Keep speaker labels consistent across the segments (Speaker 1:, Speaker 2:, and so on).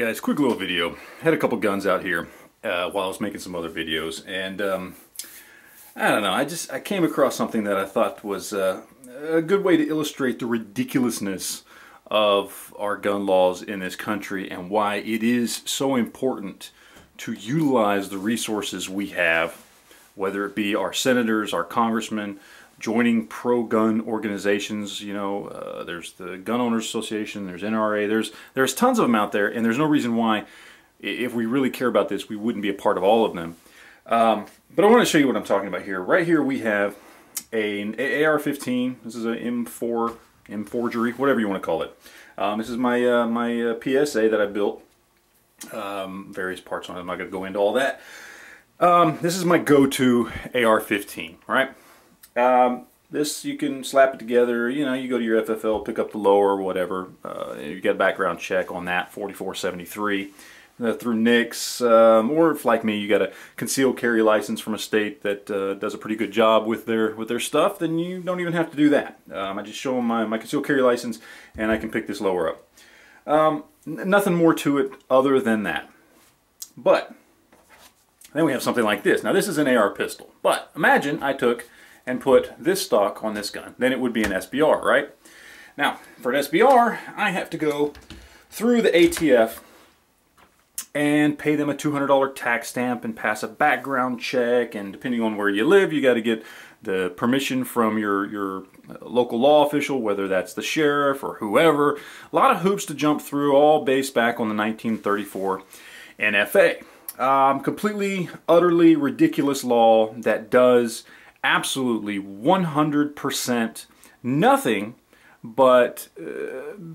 Speaker 1: Guys, quick little video. Had a couple guns out here while I was making some other videos, and I don't know, I came across something that I thought was a good way to illustrate the ridiculousness of our gun laws in this country and why it is so important to utilize the resources we have, whether it be our senators, our congressmen, joining pro-gun organizations. You know, there's the Gun Owners Association, there's NRA, there's tons of them out there, and there's no reason why, if we really care about this, we wouldn't be a part of all of them. But I want to show you what I'm talking about here. Right here we have an AR-15. This is an M4, M-forgery, whatever you want to call it. This is my PSA that I built. Various parts on it. I'm not going to go into all that. This is my go-to AR-15, right? This, you can slap it together, you know, you go to your FFL, pick up the lower or whatever. You get a background check on that, 4473. Through NICS, or if like me you got a concealed carry license from a state that does a pretty good job with their stuff, then you don't even have to do that. I just show them my concealed carry license and I can pick this lower up. Nothing more to it other than that. But then we have something like this. Now this is an AR pistol, but imagine I took and put this stock on this gun. Then it would be an SBR, right? Now for an SBR I have to go through the ATF and pay them a $200 tax stamp and pass a background check, and depending on where you live you got to get the permission from your local law official, whether that's the sheriff or whoever. A lot of hoops to jump through, all based back on the 1934 NFA. Completely, utterly ridiculous law that does absolutely 100% nothing but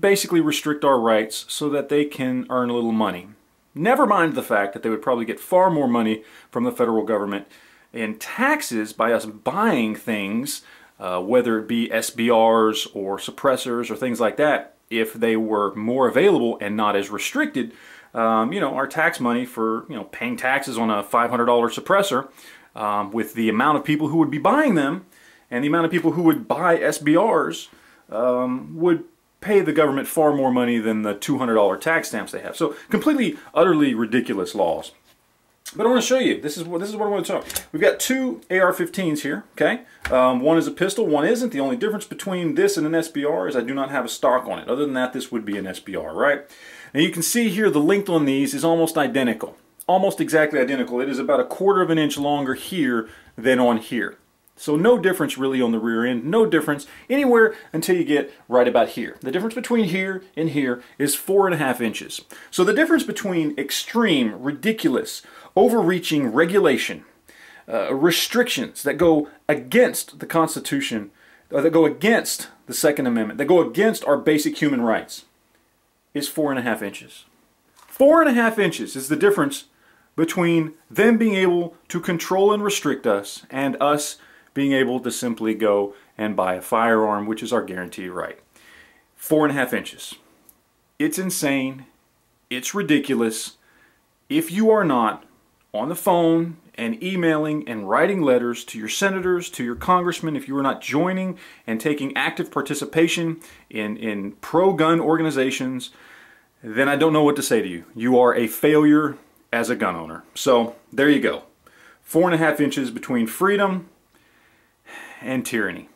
Speaker 1: basically restrict our rights so that they can earn a little money. Never mind the fact that they would probably get far more money from the federal government in taxes by us buying things, whether it be SBRs or suppressors or things like that, if they were more available and not as restricted. You know, our tax money for, you know, paying taxes on a $500 suppressor, with the amount of people who would be buying them and the amount of people who would buy SBRs, would pay the government far more money than the $200 tax stamps they have. So completely, utterly ridiculous laws. But I want to show you. This is what I want to talk. We've got two AR-15s here. Okay, one is a pistol, one isn't. The only difference between this and an SBR is I do not have a stock on it. Other than that, this would be an SBR, right? Now you can see here the length on these is almost identical, almost exactly identical. It is about 1/4 of an inch longer here than on here. So no difference really on the rear end, no difference anywhere until you get right about here. The difference between here and here is 4.5 inches. So the difference between extreme, ridiculous, overreaching regulation, restrictions that go against the Constitution, that go against the Second Amendment, that go against our basic human rights, is 4.5 inches. 4.5 inches is the difference between them being able to control and restrict us and us being able to simply go and buy a firearm, which is our guaranteed right. 4.5 inches. It's insane. It's ridiculous. If you are not on the phone and emailing and writing letters to your senators, to your congressmen, if you are not joining and taking active participation in pro-gun organizations, then I don't know what to say to you. You are a failure as a gun owner. So there you go. 4.5 inches between freedom and tyranny.